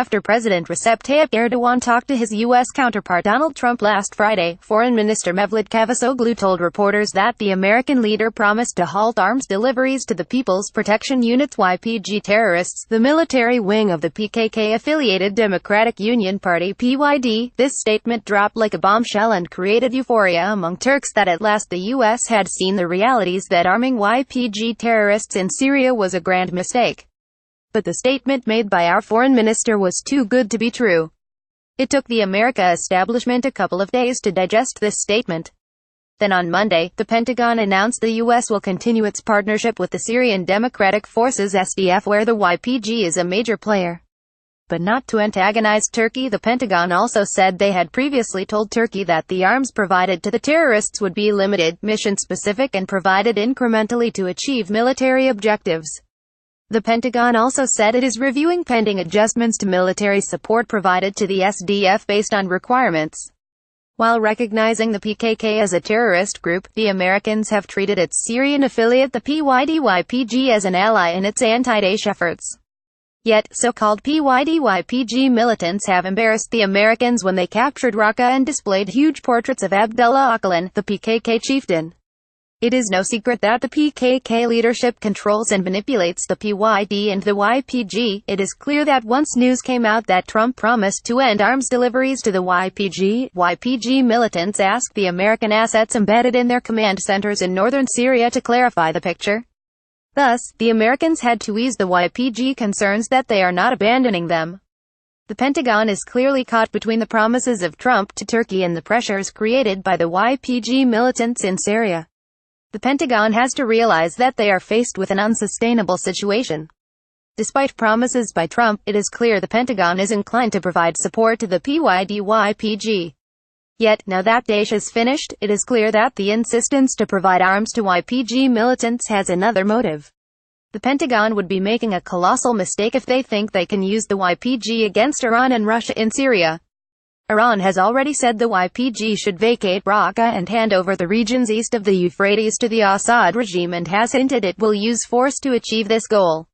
after President Recep Tayyip Erdogan talked to his U.S. counterpart Donald Trump last Friday. Foreign Minister Mevlut Cavusoglu told reporters that the American leader promised to halt arms deliveries to the People's Protection Unit's YPG terrorists, the military wing of the PKK-affiliated Democratic Union Party (PYD). This statement dropped like a bombshell and created euphoria among Turks that at last the U.S. had seen the realities that arming YPG terrorists in Syria was a grand mistake. But the statement made by our foreign minister was too good to be true. It took the America establishment a couple of days to digest this statement. Then on Monday, the Pentagon announced the U.S. will continue its partnership with the Syrian Democratic Forces (SDF), where the YPG is a major player, but not to antagonize Turkey. The Pentagon also said they had previously told Turkey that the arms provided to the terrorists would be limited, mission-specific, and provided incrementally to achieve military objectives. The Pentagon also said it is reviewing pending adjustments to military support provided to the SDF based on requirements. While recognizing the PKK as a terrorist group, the Americans have treated its Syrian affiliate, the PYD-YPG, as an ally in its anti-Daesh efforts. Yet, so-called PYD-YPG militants have embarrassed the Americans when they captured Raqqa and displayed huge portraits of Abdullah Öcalan, the PKK chieftain. It is no secret that the PKK leadership controls and manipulates the PYD and the YPG. It is clear that once news came out that Trump promised to end arms deliveries to the YPG militants asked the American assets embedded in their command centers in northern Syria to clarify the picture. Thus, the Americans had to ease the YPG concerns that they are not abandoning them. The Pentagon is clearly caught between the promises of Trump to Turkey and the pressures created by the YPG militants in Syria. The Pentagon has to realize that they are faced with an unsustainable situation. Despite promises by Trump, it is clear the Pentagon is inclined to provide support to the PYD-YPG. Yet, now that Daesh is finished, it is clear that the insistence to provide arms to YPG militants has another motive. The Pentagon would be making a colossal mistake if they think they can use the YPG against Iran and Russia in Syria. Iran has already said the YPG should vacate Raqqa and hand over the regions east of the Euphrates to the Assad regime, and has hinted it will use force to achieve this goal.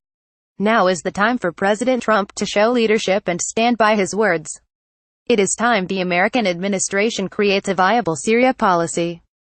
Now is the time for President Trump to show leadership and stand by his words. It is time the American administration creates a viable Syria policy.